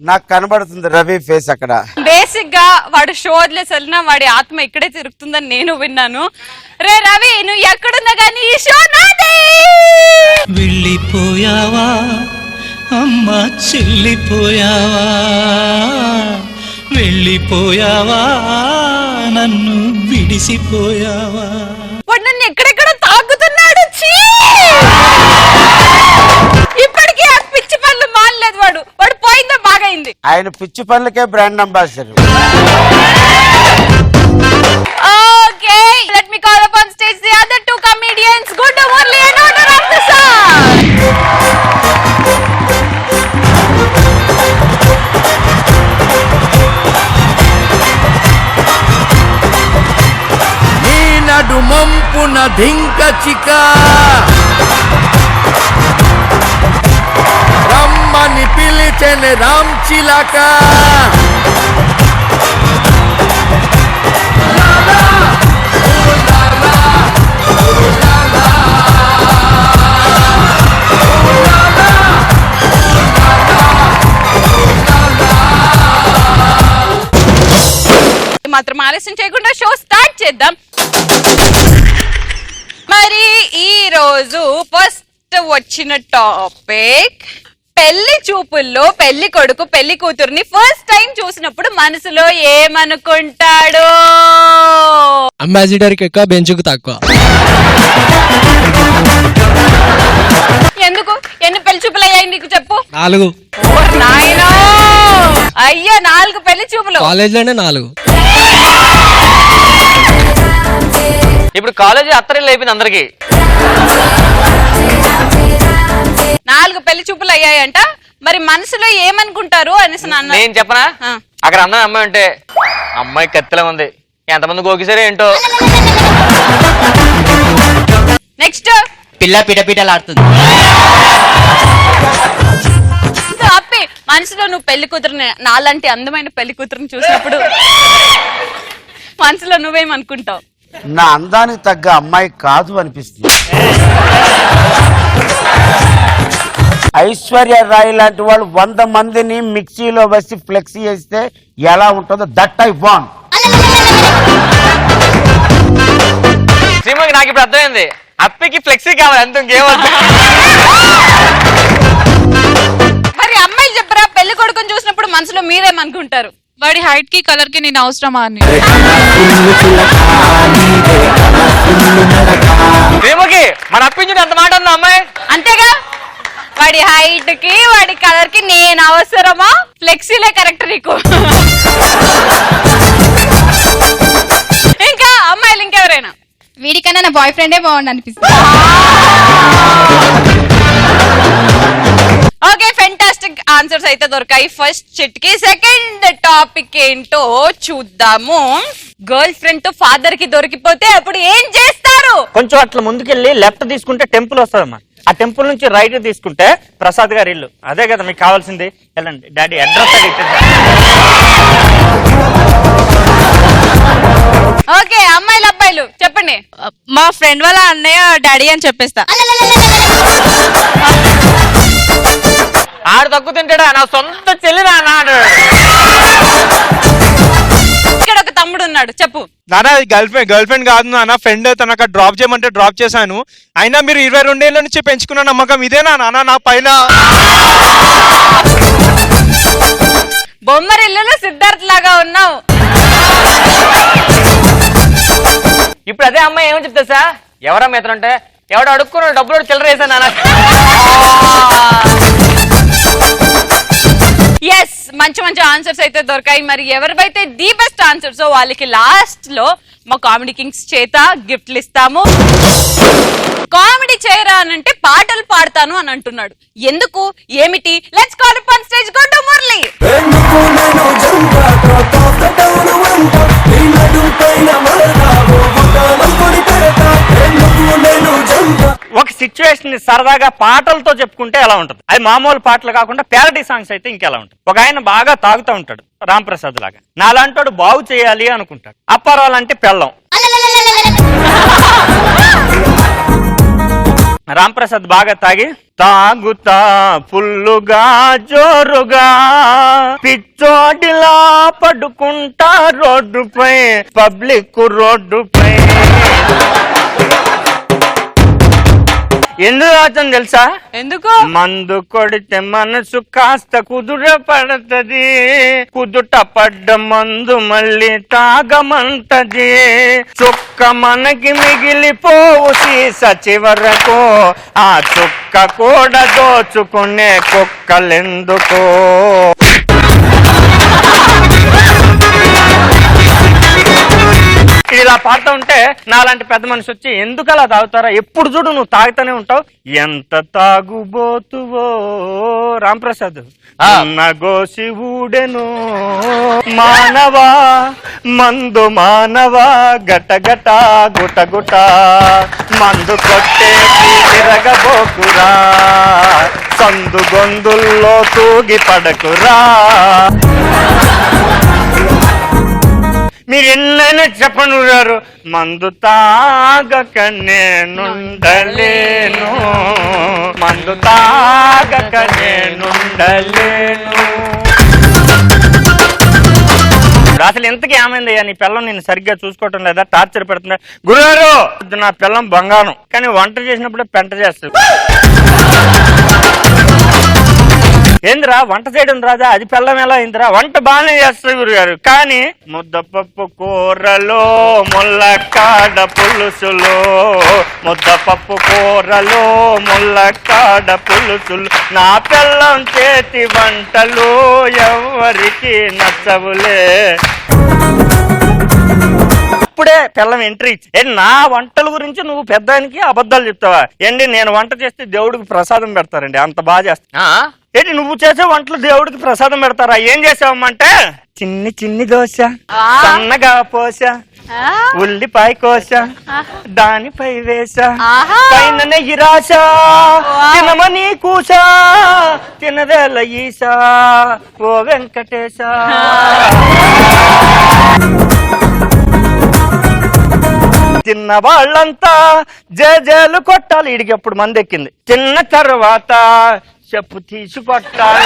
నాకు కనబడుతుంది రవి ఫేస్ అక్కడ. బేసిక్ గా వాడు షో వదిలేసరినా వాడి ఆత్మ ఇక్కడే తిరుగుతుందని నేను విన్నాను. రే రవి, నువ్వు ఎక్కడున్నా కానీ ఈ షో నాదే. వెళ్ళిపోయావా అమ్మా, చెల్లిపోయావా, వెళ్ళిపోయావా నన్ను విడిసిపోయావా. వాడు నన్ను ఎక్కడెక్కడ తాగుతున్నాడు. ఇప్పటికీ ఆ పిచ్చి పనులు మానలేదు. వాడు పోయిందో బాగైంది. ఆయన పిచ్చి పనులకే brand ambassador. Okay, let me call up on stage the other two comedians, Guddu Murali and vote Ramprasad. నీ నడుమంపున ధింక చిక రమ్మని పిలిచెని రామ్ చిలక. మాత్రం ఆలస్యం చేయకుండా షో స్టార్ట్ చేద్దాం. మరి ఈ రోజు ఫస్ట్ వచ్చిన టాపిక్, పెళ్లి చూపుల్లో పెళ్లి కొడుకు పెళ్లి కూతుర్ని ఫస్ట్ టైం చూసినప్పుడు మనసులో ఏమనుకుంటాడు? అంబాసిడర్ కి ఎక్కువ, బెంచుకు తక్కువ. ఎందుకు? ఎన్ని పెళ్లి చూపులు అయ్యాయి నీకు చెప్పు? 4. నాయనో, అయ్యో 4 పెళ్లి చూపులు. కాలేజ్ లోనే 4. ఇప్పుడు కాలేజీ అత్తరిల్లు అయిపోయింది అందరికి. 4 పెళ్లి చూపులు అయ్యాయంట. మరి మనసులో ఏమనుకుంటారు అనేసి నేను చెప్పనా? అక్కడ అన్న అమ్మాయి ఉంటే అమ్మాయి కత్తిలా ఉంది, ఎంతమంది గోకిసారే ఏంటో. నెక్స్ట్, పిల్ల పిటపిటలాడుతుంది. అప్పి మనసులో నువ్వు పెళ్లి కూతురుని, నాలాంటి అందమైన పెళ్లి కూతురుని చూసినప్పుడు మనసులో నువ్వేమనుకుంటావు? నా అందానికి తగ్గ అమ్మాయి కాదు అనిపిస్తుంది. ఐశ్వర్య రాయ్ లాంటి వాళ్ళు 100 మందిని మిక్సీలో వేసి ఫ్లెక్సీ చేస్తే ఎలా ఉంటుందో దట్ ఐ వాంట్. శ్రీముఖి, నాకు ఇప్పుడు అర్థమైంది, అప్పికి ఫ్లెక్సీ కావాలి, అంత ఇంకేమవుతుంది. మరి అమ్మాయిలు చెప్పరా, పెళ్లి కొడుకుని చూసినప్పుడు మనసులో మీరేమనుకుంటారు? వాడి హైట్ కి కలర్ కి నేను అవసరమా అని. శ్రీముఖి, మన అప్పించుడు ఎంత మాట ఉందా అమ్మాయి? అంతేగా, వాడి హైట్ కి వాడి కలర్ కి నేను అవసరమా? ఫ్లెక్సీలే కరెక్ట్ నీకు. ఇంకా అమ్మాయిలు ఇంకెవరైనా? వీడికన్నా నా బాయ్ ఫ్రెండే బాగుండు అనిపిస్తుంది. ఓకే, ఫెంటాస్టిక్ ఆన్సర్స్ అయితే దొరికాయి ఫస్ట్ చిట్ కి. సెకండ్ టాపిక్ ఏంటో చూద్దాము. గర్ల్ ఫ్రెండ్ తో ఫాదర్ కి దొరికిపోతే అప్పుడు ఏం చేస్తారు? కొంచెం అట్లా ముందుకెళ్ళి లెఫ్ట్ తీసుకుంటే టెంపుల్ వస్తుందమ్మా. ఆ టెంపుల్ నుంచి రైట్ తీసుకుంటే ప్రసాద్ గారి ఇల్లు. అదే కదా మీకు కావాల్సింది. వెళ్ళండి, డాడీ అడ్రస్ ఓకే, అమ్మాయిలు అబ్బాయిలు చెప్పండి. మా ఫ్రెండ్ వాళ్ళ అన్నయ్య డాడీ అని చెప్పేస్తా. ఆడు తక్కువ తింటాడా? నా సొంత చెల్లి నాడు. ఇక్కడ ఒక తమ్ముడు ఉన్నాడు, చెప్పు. నానా, గర్ల్ ఫ్రెండ్ కాదు నాన్న, ఫ్రెండ్. తనక డ్రాప్ చేయమంటే డ్రాప్ చేశాను. అయినా మీరు 22 ఏళ్ల నుంచి పెంచుకున్న నమ్మకం ఇదేనా నాన్న నా పైన? బొమ్మరిల్లులో సిద్ధార్థ్ లాగా ఉన్నావు. ఇప్పుడు అదే అమ్మాయి ఏమని చెప్తా సార్, ఎవరమ్మా ఎత్తుంటే ఎవడు అడుక్కున్నాడు డబ్బులు చిల్లర వేసా నాన్న. ఎస్, మంచి మంచి ఆన్సర్స్ అయితే దొరికాయి. మరి ఎవరివైతే ది బెస్ట్ ఆన్సర్స్ వాళ్ళకి లాస్ట్ లో మా కామెడీ కింగ్స్ చేత గిఫ్ట్లు ఇస్తాము. కామెడీ చేయరా అనంటే పాటలు పాడతాను అని అంటున్నాడు. ఎందుకు, ఏమిటి? Let's call up on stage గుడ్డు మురళి. ఒక సిచ్యువేషన్ ని సరదాగా పాటలతో చెప్పుకుంటే ఎలా ఉంటుంది? అది మామూలు పాటలు కాకుండా ప్యారడీ సాంగ్స్ అయితే ఇంకెలా ఉంటుంది? ఒక ఆయన బాగా తాగుతూ ఉంటాడు, రామ్ ప్రసాద్ లాగా. నాలాంటోడు బాగు చేయాలి అనుకుంటాడు. అప్పారాలంటే పెళ్ళం. రాంప్రసాద్ బాగా తాగి తాగుతా ఫుల్లుగా జోరుగా పిచ్చోడిలా పడుకుంటా రోడ్డుపై పబ్లిక్ రోడ్డుపై. ఎందుకు రాజం తెలుసా? ఎందుకు? మందు కొడితే మనసు కాస్త కుదుర పడుతుంది, కుదుట పడ్డ మందు మళ్ళీ తాగమంటది. చుక్క మనకి మిగిలిపోవు సీస చివరకు, ఆ చుక్క కూడా దోచుకునే కుక్కలెందుకో. ఇలా పాడుతూ ఉంటే నాలాంటి పెద్ద మనిషి వచ్చి ఎందుకు అలా తాగుతారా, ఎప్పుడు చూడు నువ్వు తాగుతూనే ఉంటావు, ఎంత తాగుబోతువో రాంప్రసాద్ నగోసి ఊడెను మానవా మందు మానవా గట గట గుట గుట మందు కొట్టే తిరగబోకురా సందు గొందుల్లో తూగి పడకురా. మీరు ఎన్నైనా చెప్పను గారు, మందు తాగక నేనుండలేను, మందు తాగక నేనుండలేను. అసలు ఎంతకీ ఏమైందయ్యా, నీ పిల్లం నేను సరిగ్గా చూసుకోవటం లేదా, టార్చర్ పెడుతున్నా. గురుగారు నా పిల్లం బంగారం, కానీ వంట చేసినప్పుడే పెంట చేస్తుంది. ఏంద్రా వంట చేయడం రాదా, అది పిల్లం ఎలా అయిందిరా, వంట బాగానే చేస్తుంది గురుగారు, కానీ ముద్దపప్పు కూరలో ముల్లక్కాడ పులుసులో, ముద్దపప్పు కూరలో ముల్లక్కాడ పులుసులు, నా పిల్లం చేతి వంటలు ఎవరికి నచ్చవులే. ఇప్పుడే పిల్లం ఎంట్రీ ఇచ్చి నా వంటల గురించి నువ్వు పెద్దానికి అబద్ధాలు చెప్తావా ఏంటి? నేను వంట చేస్తే దేవుడికి ప్రసాదం పెడతారండి, అంత బాగా చేస్తా. ఏంటి నువ్వు చేసే వంటలు దేవుడికి ప్రసాదం పెడతారా? ఏం చేసావమ్మంటే చిన్ని చిన్ని దోశ సన్నగా పోస, ఉల్లిపాయ కోస, దానిపై వేస, పైన నెయ్యి రాస, తినమని కూస, తినవేల ఈసా ఓ వెంకటేశ. తిన్న వాళ్ళంతా జేజేలు కొట్టాలి. ఇడికి ఎప్పుడు మంది ఎక్కింది, తిన్న తర్వాత చెప్పు తీసి కొట్టాలి.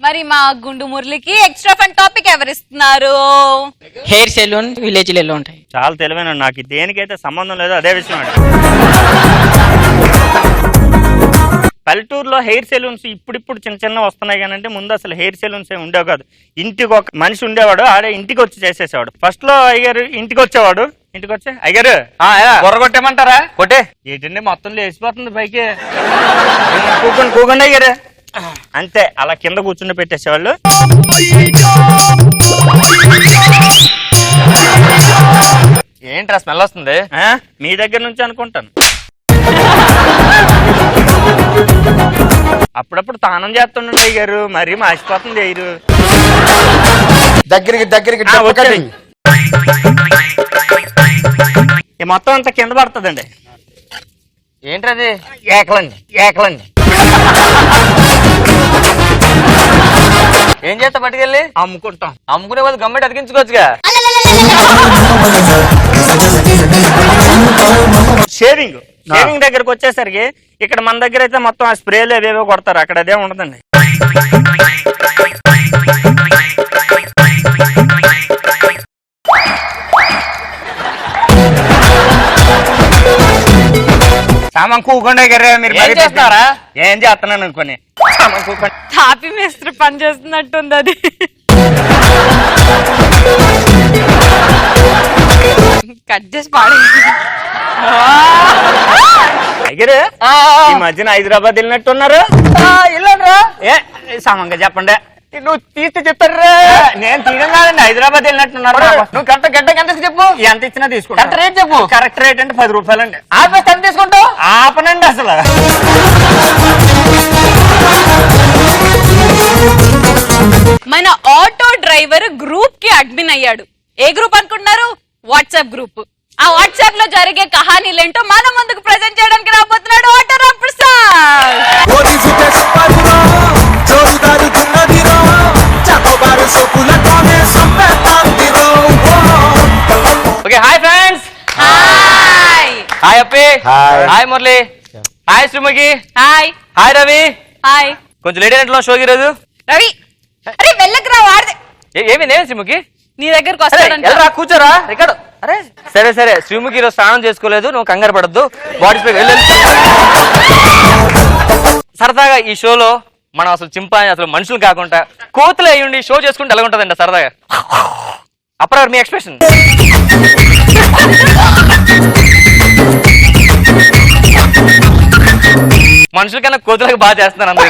మరి మా గుండు మురళికి ఎక్స్ట్రా ఫన్ టాపిక్ ఎవరిస్తున్నారు? హెయిర్ సెలూన్ విలేజ్ లలో ఉంటాయి. చాలా తెలివైన, నాకు దేనికైతే సంబంధం లేదు అదే విషయం అండి. పల్లెటూరులో హెయిర్ సెలూన్స్ ఇప్పుడిప్పుడు చిన్న చిన్న వస్తున్నాయి, కానీ ముందు అసలు హెయిర్ సెలూన్స్ ఏమి ఉండేవి కాదు. ఇంటికి ఒక మనిషి ఉండేవాడు, ఆడే ఇంటికి వచ్చి చేసేసేవాడు. ఫస్ట్ లో అయ్యారు ఇంటికి వచ్చేవాడు, ఇంటికి వచ్చి అయ్యారు బొర్ర కొట్టేమంటారా, కొట్టే ఏంటండి మొత్తం లేచిపోతుంది పైకి, కూకుండా అయ్యారు అంతే, అలా కింద కూర్చుని పెట్టేసేవాళ్ళు. ఏంట్రా స్మెల్ వస్తుంది? మీ దగ్గర నుంచి అనుకుంటాను. అప్పుడప్పుడు తానం చేస్తుండే అయ్యారు, మరీ మాసిపోతుంది అయ్యారు. దగ్గరికి మొత్తం అంతా కింద పడుతుందండి. ఏంటది? ఏకలండి ఏకలండి. ఏం చేస్తా పట్టుకెళ్ళి? అమ్ముకుంటాం. అమ్ముకునే వాళ్ళు గమ్మటి అతికించుకోవచ్చుగా. షేవింగ్ దగ్గరకు వచ్చేసరికి ఇక్కడ మన దగ్గర అయితే మొత్తం ఆ స్ప్రేలు ఏవేవో కొడతారు, అక్కడ అదే ఉండదండి. సామాన్ కూకుండా మీరు చేస్తున్నారా? ఏం చేస్తున్నాను అనుకోని సామాన్ కూకుండా తాపి మేస్త్రి పని చేస్తున్నట్టుంది అది. కట్ చేసి పాడి. అయ్యారు ఈ మధ్యన హైదరాబాద్ వెళ్ళినట్టున్నారు. వెళ్ళండిరా. సామంగా చెప్పండి. నువ్వు తీస్తే చెప్తారా? నేను తీయడం కాదండి, హైదరాబాద్ వెళ్ళినట్టున్నారు. నువ్వు గంటకి ఎంత చెప్పు, ఎంత ఇచ్చినా తీసుకుంటా. కరెక్ట్ రేట్ చెప్పు. కరెక్ట్ రేట్ అంటే 10 రూపాయలండి. ఆపేస్తే ఎంత తీసుకుంటావు? ఆపనండి అసలు. మన ఆటో డ్రైవర్ గ్రూప్ కి అడ్మిన్ అయ్యాడు. ఏ గ్రూప్ అనుకుంటున్నారు? WhatsApp group. ఆ వాట్సాప్ లో జరిగే కహానీలేంటో మన ముందుకు ప్రెజెంట్ చేయడానికి రాబోతున్నాడు auto Ramprasad. Hi. Hi Murali. Hi Sreemukhi. Hi hi Ravi. Hi కొంచెం లేట్ అయినట్లు షోకి రోజు. రవి. అరే వెళ్ళకరా వాడితే ఏమి శ్రీముఖి? నీ దగ్గరకు అరే, వస్తాడంట. వెళ్ళరా కూర్చోరా ఇక్కడ. అరే సరే సరే శ్రీముఖి ఈరోజు స్నానం చేసుకోలేదు, నువ్వు కంగారు పడద్దు. బాడీ స్ప్రే వెళ్ళు. సరదాగా ఈ షోలో మనం అసలు చింపాని అసలు మనుషులు కాకుండా కోతులు అయ్యుండి షో చేసుకుంటే ఎలా ఉంటుందండి సరదాగా. అప్పుడు మీ ఎక్స్ప్రెషన్. మనుషులకన్నా కోతులకు బాగా చేస్తున్నాను అందరూ.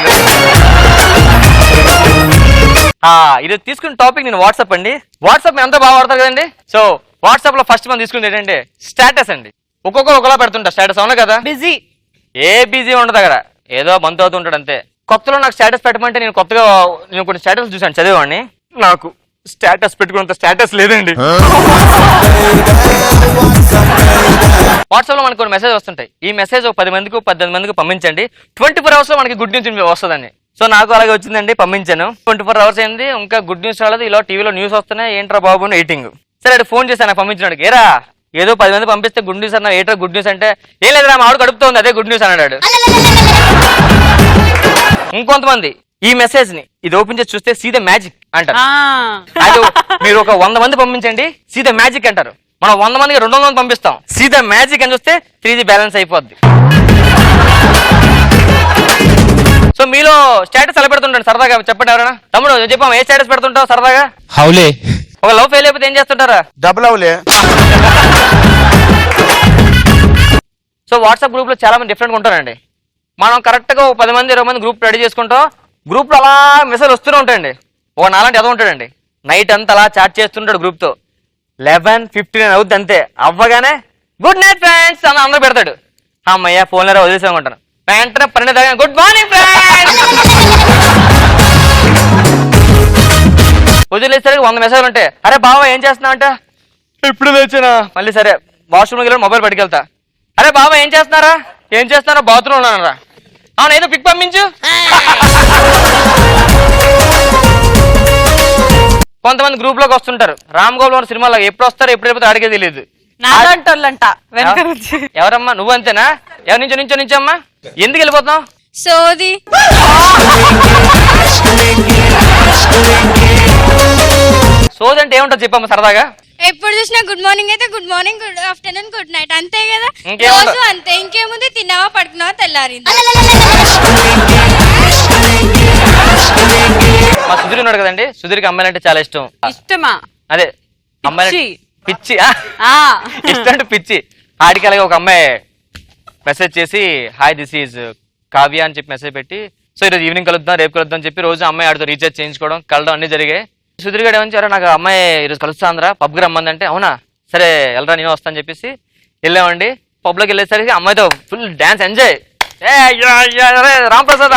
ఇది తీసుకున్న టాపిక్ నేను వాట్సాప్ అండి. వాట్సాప్ అంతా బాగా వాడతారు కదండి. సో వాట్సాప్ లో ఫస్ట్ మనం తీసుకునేది ఏంటంటే స్టేటస్ అండి. ఒక్కొక్కరు ఒకలా పెడుతుంటా స్టేటస్, అవునా కదా? బిజీ. ఏ బిజీ ఉండదు అక్కడ, ఏదో బంత్ అవుతుంటాడు అంతే. కొత్తలో నాకు స్టేటస్ పెట్టమంటే నేను కొన్ని స్టేటస్ చూసాను, చదివేవాడిని. నాకు స్టేటస్ పెట్టుకున్నంత స్టేటస్ లేదండి. వాట్సాప్ లో మనకు కొన్ని మెసేజ్ వస్తుంటాయి. ఈ మెసేజ్ 10 మందికి 18 మందికి పంపించండి, 24 hours లో మనకి గుడ్ న్యూస్ వస్తుందని. సో నాకు అలాగే వచ్చిందండి, పంపించాను. 24 hours అయింది, ఇంకా గుడ్ న్యూస్ రాలేదు. ఇలా టీవీలో న్యూస్ వస్తున్నాయి, ఏంట్రా బాబు ఎయిటింగ్. సరే అటు ఫోన్ చేశాను పంపించినాడు. ఏరా ఏదో 10 మంది పంపిస్తే గుడ్ న్యూస్ అన్నా, ఏంట్రా గుడ్ న్యూస్ అంటే, ఏం లేదురా మా ఆవిడ కడుపుతోంది అదే గుడ్ న్యూస్ అన్నాడు. ఇంకొంతమంది ఈ మెసేజ్ ని ఇది ఓపెన్ చేసి చూస్తే సీ ద మ్యాజిక్ అంటారు. అది మీరు ఒక 100 మంది పంపించండి, సీ ద మ్యాజిక్ అంటారు. మనం 100 మందికి 200 మంది పంపిస్తాం, సీ ద మ్యాజిక్ అని చూస్తే 3G బ్యాలెన్స్ అయిపోద్ది. సో మీలో స్టేటస్ ఎలా పెడుతుంటారు సరదాగా చెప్పండి ఎవరైనా. తమ్ముడు చెప్పాం, ఏ స్టేటస్ పెడుతుంటావు సరదాగా? హౌలే. ఒక లవ్ ఫెయిల్ అయిపోతే ఏం చేస్తుంటారా? డబుల్ అవులే. సో వాట్సాప్ గ్రూప్ లో చాలా మంది డిఫరెంట్గా ఉంటారండి. మనం కరెక్ట్ గా 10 మంది 20 మంది గ్రూప్ రెడీ చేసుకుంటాం. గ్రూప్ లో అలా మెసేజ్ వస్తూనే ఉంటాయండి. ఒక నాలాంటి ఎదో ఉంటాడండి, నైట్ అంతా అలా చాట్ చేస్తుంటాడు గ్రూప్ తో. 11:59 అవుద్ది అంతే, అవ్వగానే గుడ్ నైట్ ఫ్రెండ్స్ అని అందరూ పెడతాడు. అమ్మయ్య ఫోన్ లో వదిలేసామంటాను. వెంటనే 12 గుడ్ మార్నింగ్ ఫ్రెండ్స్ వదిలేసరికి 100 మెసేజ్లు ఉంటాయి. అరే బావ ఏం చేస్తున్నావు అంటే, ఇప్పుడు తెచ్చినా. మళ్ళీ సరే వాష్రూమ్కి వెళ్ళి మొబైల్ పట్టుకెళ్తా. అరే బావ ఏం చేస్తున్నారా? ఏం చేస్తున్నారా? బాత్రూమ్ ఉన్నానరా. అవును ఏదో పిక్ పంపించు. కొంతమంది గ్రూప్ లోకి వస్తుంటారు, రామ్ గోపాల్ సినిమాలో ఎప్పుడు వస్తారు ఎప్పుడు వెళ్ళిపోతే అడిగే తెలియదు. ఎవరమ్మా నువ్వు అంతేనా? ఎవరి నుంచో నుంచమ్మా, ఎందుకు వెళ్ళిపోతున్నావు? సోది. సోది అంటే ఏముంటుంది చెప్పమ్మా సరదాగా. ఎప్పుడు చూసినా గుడ్ మార్నింగ్ అయితే good morning, good afternoon, good night అంతే కదా. ఇంకేముండదు. రోజు అంతే, ఇంకేముంది, తిన్నావా పడుకున్నావా తెల్లారింది. మా సుధీర్ ఉన్నాడు కదండి, సుధీర్కి అమ్మాయిలంటే చాలా ఇష్టం. ఇష్టమా? అదే అమ్మాయి పిచ్చి. ఇష్టం అంటే పిచ్చి. ఆడికి అలాగే ఒక అమ్మాయి మెసేజ్ చేసి హాయ్ దిస్ ఈజ్ కావ్య అని చెప్పి మెసేజ్ పెట్టి, సో ఈరోజు ఈవినింగ్ కలుద్దాం రేపు కలుద్దాం అని చెప్పి రోజు అమ్మాయి ఆడితో రీఛార్జ్ చేయించుకోవడం కలడం అన్ని జరిగాయి. సుధీర్ గారు ఏమని నాకు అమ్మాయి ఈరోజు కలుస్తాంద్రా పబ్కి రమ్మంది అంటే, అవునా సరే వెళ్ళరా నేను వస్తాను చెప్పేసి వెళ్ళామండి. పబ్లోకి వెళ్ళేసరికి అమ్మాయితో ఫుల్ డాన్స్ ఎంజాయ్. రాంప్రసాద్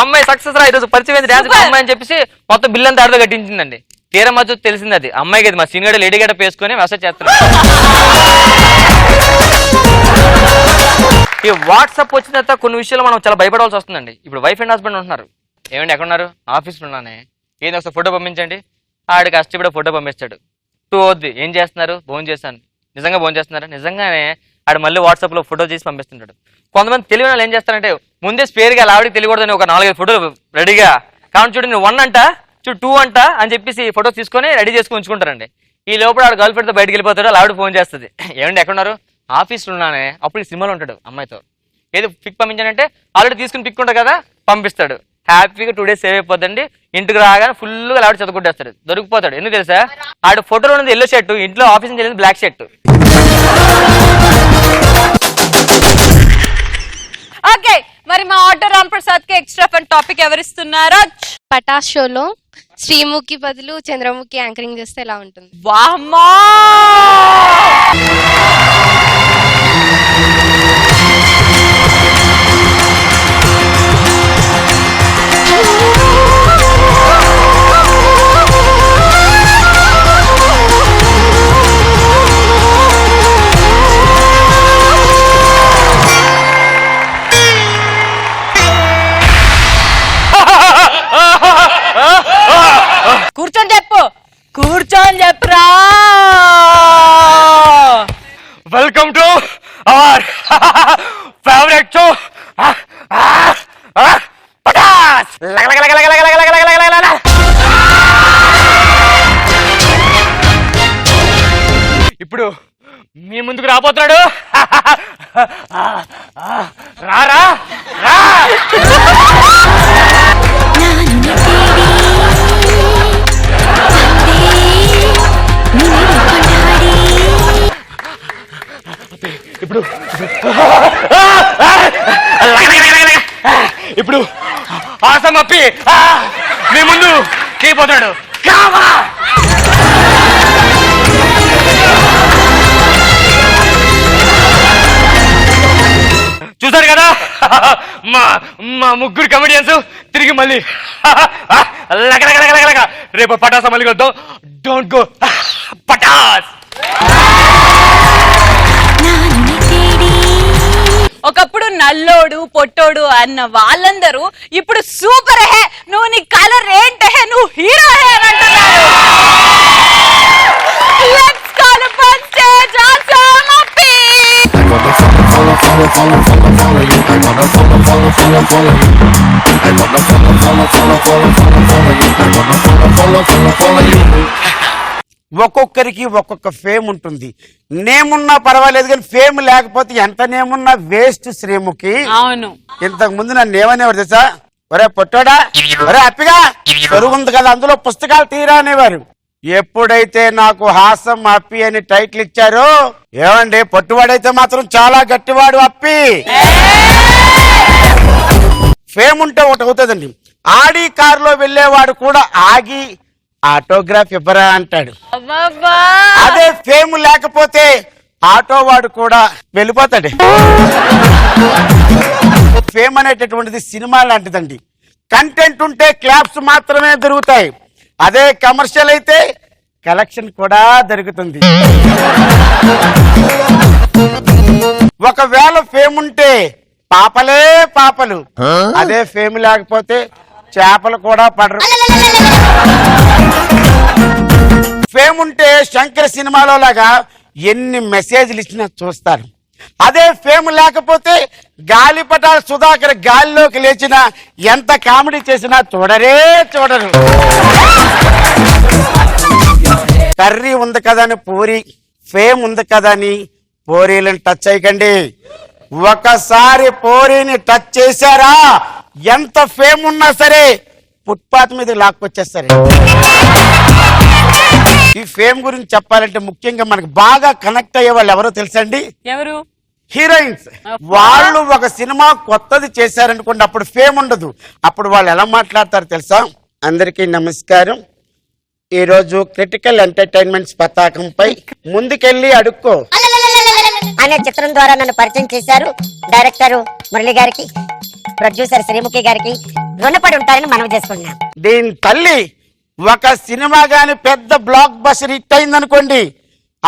అమ్మాయి సక్సెస్ రా ఈరోజు పరిచయం డాన్స్ అమ్మాయి అని చెప్పేసి మొత్తం బిల్ అంతా ఆడితో కట్టించిందండి. తీరా మధ్య తెలిసింది అది అమ్మాయికి, అది మా సీనియర్ లేడీ గడ్డ వేసుకొని మెసేజ్ చేస్తున్నాడు. ఈ వాట్సాప్ వచ్చిన తర్వాత కొన్ని విషయాలు మనం చాలా భయపడవలసి వస్తుందండి. ఇప్పుడు వైఫ్ అండ్ హస్బెండ్ ఉంటున్నారు, ఏమండి ఎక్కడున్నారు? ఆఫీస్లో ఉన్నానే, ఏంది ఒకసారి ఫోటో పంపించండి. ఆడికి కష్టపడే ఫోటో పంపిస్తాడు. 2 అవుద్ది, ఏం చేస్తున్నారు? భోజనం చేస్తాను. నిజంగా భోజనం చేస్తున్నారా? నిజంగానే. ఆడు మళ్ళీ వాట్సాప్లో ఫోటో చేసి పంపిస్తుంటాడు. కొంతమంది తెలియని వాళ్ళు ఏం చేస్తారంటే ముందే స్పేర్గా ఆవిడకి తెలియకూడదని ఒక 4-5 ఫోటోలు రెడీగా కాబట్టి చూడు నేను 1 అంట చూడు 2 అంట అని చెప్పేసి ఫోటో తీసుకొని రెడీ చేసుకుని ఉంచుకుంటారండి. ఈ లోపల ఆడు గర్ల్ ఫ్రెండ్తో బయటకు వెళ్ళిపోతాడు. ఆవిడ ఫోన్ చేస్తుంది, ఏమండి ఎక్కడున్నారు? ఆఫీస్లో ఉన్నానే. అప్పుడు సినిమాలో ఉంటాడు అమ్మాయితో. ఏదో పిక్ పంపించానంటే ఆల్రెడీ తీసుకుని పిక్ ఉంటుంది కదా, పంపిస్తాడు. హ్యాపీగా 2 days సేవ్ అయిపోద్దండి. ఇంటికి రాగానే ఫుల్గా ఆవిడ చదువుకుంటేస్తాడు, దొరికిపోతాడు. ఎందుకు తెలుసా? ఆడు ఫోటోలో ఉన్నది ఎల్లో షర్టు, ఇంట్లో ఆఫీస్ నుంచి వెళ్ళింది బ్లాక్ షర్టు. ఓకే, మరి మా ఆటో రామ్ ప్రసాద్ కి ఎక్స్ట్రా ఫన్ టాపిక్ ఎవరిస్తున్నారో. పటాస్ షోలో శ్రీముఖి బదులు చంద్రముఖి యాంకరింగ్ చేస్తే ఎలా ఉంటుంది? వామ్మా కూర్చొని చెప్పురా. వెల్కమ్ టు అవర్ శ్రీముఖి రాబోతున్నాడు. రారా రా. ఇప్పుడు ఇప్పుడు ఆసం అప్పి మీ ముందు చేయబోతాడు. కావా చూసారు కదా మా మా ముగ్గురు కమెడియన్స్ తిరిగి మళ్ళీ రేపు పటాస మళ్ళీ వద్దాం. Don't go Patas. ఒకప్పుడు నల్లోడు పొట్టోడు అన్న వాళ్ళందరూ ఇప్పుడు సూపర్ హే, నువ్వు నీ కలర్ ఏంటే, నువ్వు హీరో హే అని అంటున్నారు. Let's call upon stage Asam Appi. ఒక్కొక్కరికి ఒక్కొక్క ఫేమ్ ఉంటుంది. నేమున్నా పర్వాలేదు కానీ ఫేమ్ లేకపోతే ఎంత నేమున్నా వేస్ట్ శ్రీముఖి. అవును, ఇంతకు ముందు నన్ను ఏమనేవారు తెలుసా? ఒరే పొట్టోడా, ఒరే అప్పిగా, పెరుగుంది కదా అందులో పుస్తకాలు తీరా అనేవారు. ఎప్పుడైతే నాకు హాసం అప్పి అని టైటిల్ ఇచ్చారో, ఏమండి పొట్టువాడైతే మాత్రం చాలా గట్టివాడు అప్పి. ఫేమ్ ఉంటే ఒకటి అవుతుందండి. ఆడి కారులో వెళ్ళేవాడు కూడా ఆగి ఆటోగ్రాఫ్ ఇవ్వరా అంటాడు. అదే ఫేమ్ లేకపోతే ఆటో వాడు కూడా వెళ్ళిపోతాడు. ఫేమ్ అనేటటువంటిది సినిమా లాంటిదండి. కంటెంట్ ఉంటే క్లాప్స్ మాత్రమే దొరుకుతాయి. అదే కమర్షియల్ అయితే కలెక్షన్ కూడా దొరుకుతుంది. ఒకవేళ ఫేమ్ ఉంటే పాపలే పాపలు, అదే ఫేమ్ లేకపోతే చేపలు కూడా పడరు. ఫేమ్ ఉంటే శంకర్ సినిమాలో లాగా ఎన్ని మెసేజ్లు ఇచ్చినా చూస్తారు. అదే ఫేమ్ లేకపోతే గాలిపటాల సుధాకర్ గాలిలోకి లేచిన ఎంత కామెడీ చేసినా చూడరే చూడరు. కర్రీ ఉంది కదా అని పూరి, ఫేమ్ ఉంది కదా అని పూరీలను టచ్ చేయకండి. ఒకసారి పూరీని టచ్ చేశారా ఎంత ఫేమ్ ఉన్నా సరే ఫుట్పాత్ మీద లాక్కొచ్చేస్తారు. ఈ ఫేమ్ గురించి చెప్పాలంటే ముఖ్యంగా మనకు బాగా కనెక్ట్ అయ్యే వాళ్ళు ఎవరో తెలుసండి? ఎవరు? హీరోయిన్స్. వాళ్ళు ఒక సినిమా కొత్తది చేశారనుకోండి, అప్పుడు ఫేమ్ ఉండదు. అప్పుడు వాళ్ళు ఎలా మాట్లాడతారు తెలుసా? అందరికీ నమస్కారం. ఈరోజు క్రిటికల్ ఎంటర్టైన్మెంట్స్ పతాకంపై ముందుకెళ్ళి అడుక్కో అనే చిత్రం ద్వారా నన్ను పరిచయం చేశారు డైరెక్టర్ మురళి గారికి, ప్రొడ్యూసర్ శ్రీముఖి గారికి రుణపడి ఉంటారని మనవి చేసుకున్నాం. దీని తల్లి ఒక సినిమా గాని పెద్ద బ్లాక్ బస్టర్ హిట్ అయిందనుకోండి,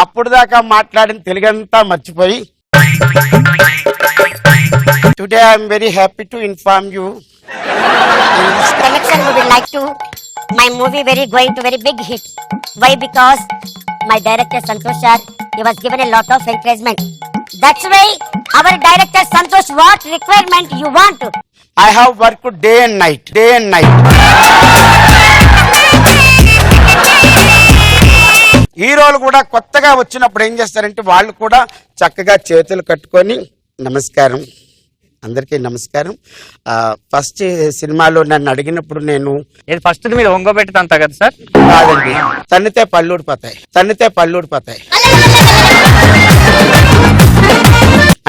అప్పుడు దాకా మాట్లాడిన తెలుగంతా మర్చిపోయి today I'm very happy to inform you In this connection we would like to my movie going to very big hit. Why? Because my director Santosh sir, he was given a lot of encouragement. That's why our director Santosh, what requirement you want? I have worked day and night. హీరోలు కూడా కొత్తగా వచ్చినప్పుడు ఏం చేస్తారంటే వాళ్ళు కూడా చక్కగా చేతులు కట్టుకొని నమస్కారం, అందరికీ నమస్కారం. ఫస్ట్ సినిమాలో నన్ను అడిగినప్పుడు నేను ఫస్ట్ మీద ఒంగోబెట్టి తంతా కదా సార్? కాదండి, తన్నితే పళ్ళూడిపోతాయి.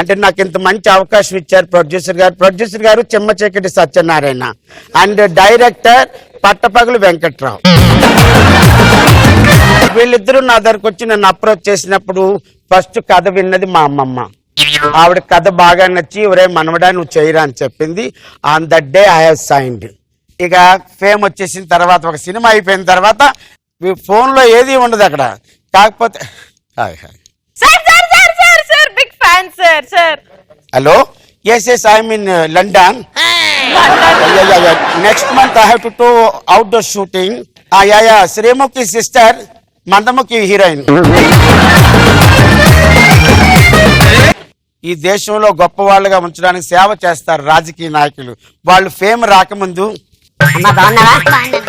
అంటే నాకు ఇంత మంచి అవకాశం ఇచ్చారు ప్రొడ్యూసర్ గారు చెమ్మ చీకటి సత్యనారాయణ అండ్ డైరెక్టర్ పట్టపగలు వెంకట్రావు. వీళ్ళిద్దరూ నా దగ్గరకు వచ్చి నన్ను అప్రోచ్ చేసినప్పుడు ఫస్ట్ కథ విన్నది మా అమ్మమ్మ. ఆవిడ కథ బాగా నచ్చి ఒరే మనవడా నువ్వు చేయరా అని చెప్పింది. On that day I have signed. ఇక ఫేమ్ వచ్చేసిన తర్వాత ఒక సినిమా అయిపోయిన తర్వాత ఫోన్ లో ఏది ఉండదు అక్కడ. కాకపోతే big fan sir. Hello, yes I'm in London. Next month I have to do outdoor shooting. Sreemukhi sister, Mandamukhi heroine. ఈ దేశంలో గొప్ప వాళ్ళుగా ఉంచడానికి సేవ చేస్తారు రాజకీయ నాయకులు. వాళ్ళు ఫేమ్ రాకముందు అమ్మ బాగున్నావా?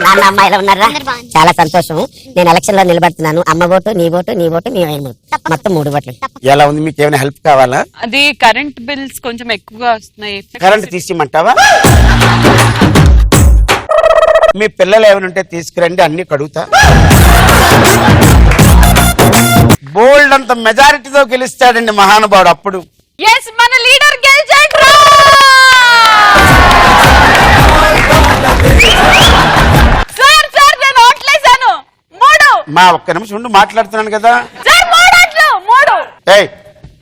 నాన్న అమ్మ ఎలా ఉన్నారా? చాలా సంతోషం. నేను ఎలక్షన్ లో నిలబడుతున్నాను. అమ్మ ఓటు, నీ ఓటు, నీ ఓటు, నీ ఆయన ఓటు, మొత్తం 3 ఓట్లు. ఎలా ఉంది? మీకు ఏమైనా హెల్ప్ కావాలా? అది కరెంట్ బిల్స్ కొంచెం ఎక్కువగా వస్తున్నాయి. కరెంట్ తీసిమంటావా? మీ పిల్లలు ఏమైనా ఉంటే తీసుకురండి, అన్ని కడుగుతా. బోల్డ్ అంత మెజారిటీతో గెలుస్తాడండి మహానుభావుడు. అప్పుడు ఎస్, మన లీడర్ గెలిచాడు. సార్ సార్ నేను ఓట్లేసాను 3. మా ఒక్క నిమిషం ఉండి మాట్లాడుతున్నాను కదా. సార్ 3 ఓట్లు 3. ఏయ్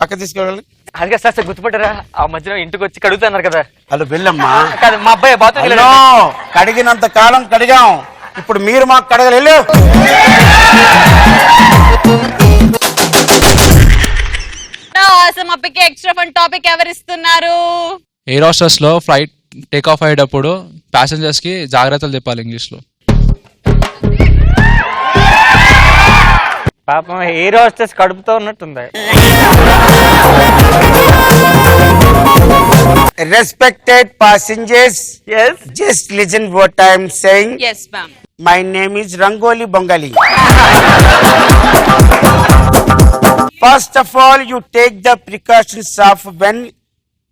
పక్క తీసుకోవాలి. అదిగా సార్ గుర్తుపట్టారా? ఆ మధ్యలో ఇంటికి వచ్చి కడుగుతున్నారు కదా. హలో వెళ్ళమ్మా. కాదు, మా అబ్బాయి బాత్రూమ్ హలో, కడిగినంత కాలం కడిగాం, ఇప్పుడు మీరు మాకు కడగలేదు. ఎక్స్ట్రా ఫన్ టాపిక్ ఎవరు ఇస్తున్నారు? ఎయిర్ హోస్టెస్ లో ఫ్లైట్ టేక్ ఆఫ్ అయ్యేటప్పుడు ప్యాసింజర్స్ కి జాగ్రత్తలు చెప్పాలి ఇంగ్లీష్ లో. పాపం ఎయిర్ హోస్టెస్ కడుపుతో ఉన్నట్టుంది. Respected passengers, Yes. just listen what I am saying. Yes, ma'am. My name is Rangoli Bongali. First of all, you take the precautions of when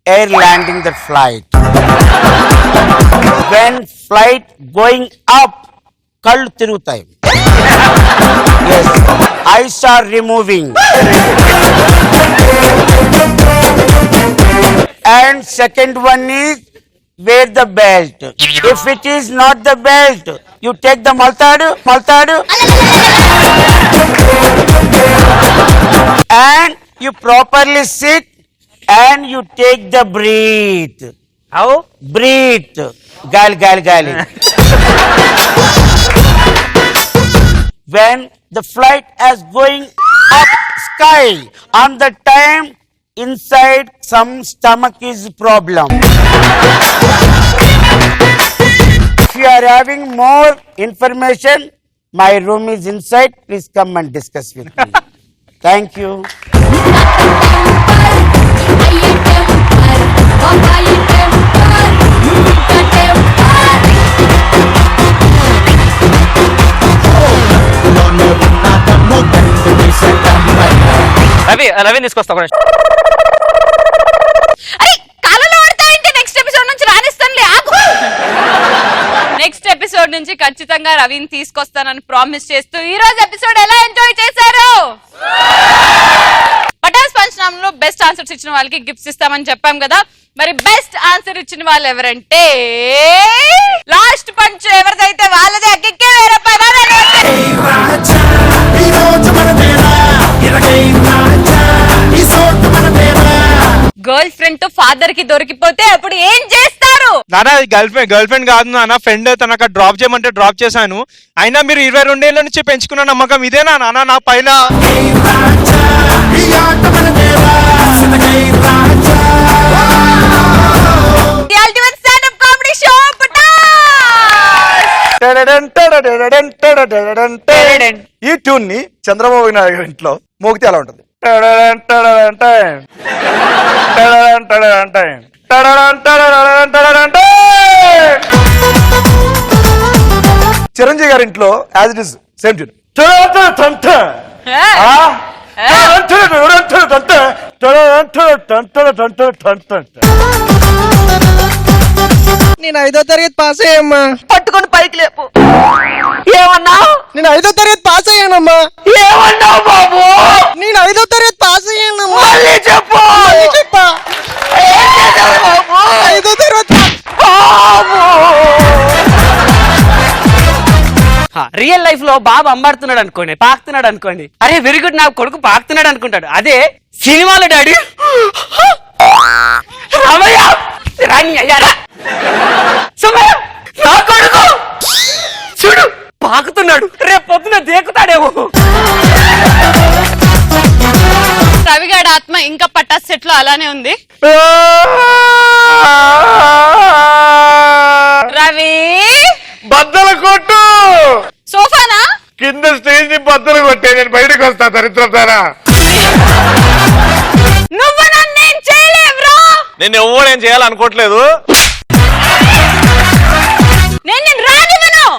air landing the flight. When flight going up, kallu tirutayi. Yes, eyes are removing. And second one is wear the belt. If it is not the belt, you take the maltadu, and you properly sit and you take the breathe. How? Breathe. Gali. When the flight is going up sky, on the time inside some stomach is problem. If you are having more information, my room is inside. Please come and discuss with me. Thank you. Ravi తీసుకొస్తా. అరే కాలలో పడతాయంటే next episode నుంచి రానిస్తానులే, ఆగు. Next episode నుంచి ఖచ్చితంగా రవిని తీసుకొస్తానని promise చేస్తూ ఈ రోజు ఎపిసోడ్ ఎలా ఎంజాయ్ చేశారు? పటాస్ పంచనామంలో బెస్ట్ ఆన్సర్స్ ఇచ్చిన వాళ్ళకి గిఫ్ట్స్ ఇస్తామని చెప్పాం కదా. మరి బెస్ట్ ఆన్సర్ ఇచ్చిన వాళ్ళు ఎవరంటే లాస్ట్ పంచ్ ఎవరిదైతే వాళ్ళదే అక్కే వేరే గర్ల్ ఫ్రెండ్ తో ఫాదర్ కి దొరికిపోతే అప్పుడు ఏం చేస్తారు? నానా గర్ల్ ఫ్రెండ్ కాదు నాన్న, ఫ్రెండ్ తనక డ్రాప్ చేయమంటే డ్రాప్ చేశాను. అయినా మీరు 22 ఏళ్ల నుంచి పెంచుకున్న నమ్మకం ఇదేనా నాన్న నా పైన? ఈ ట్యూన్ ని చంద్రబాబు నాయుడు ఇంట్లో మోగితే ఎలా ఉంటుంది? చిరంజీవి గారి ఇంట్లో as it is same tune. నేను 5వ తరగతి పాస్ అయ్యమ్మా. పట్టుకొని పైకి లేపు. ఏమన్నావు? నేను 5వ తరగతి పాస్ అయ్యానమ్మా. ఏమన్నావు బాబు? నేను 5వ తరగతి పాస్ అయ్యానమ్మా. చెప్పు. చెప్పా 5వ తరగతి. రియల్ లైఫ్ లో బాబు అంబాడుతున్నాడు అనుకోండి, పాకుతున్నాడు అనుకోండి, అరే వెరీ గుడ్ నా కొడుకు పాకుతున్నాడు అనుకుంటాడు. అదే సినిమాలో డాడీ రామయ్య రాణి అయ్యారా సుమయ్య నా కొడుకు చూడు పాకుతున్నాడు, రేపు పొద్దున దేకుతాడేమో. రవిగాడి ఆత్మ ఇంకా పటాస్ సెట్ లో అలానే ఉంది. రవి బద్దలు కొట్టు. సోఫానా కింద స్టేజ్ ని బద్దలు కొట్టే నేను బయటకు వస్తా దరిద్రతారా. నువ్వు నన్నేం చేయలేవురా. నేను ఎవ్వడేం చేయాలనుకోవట్లేదు.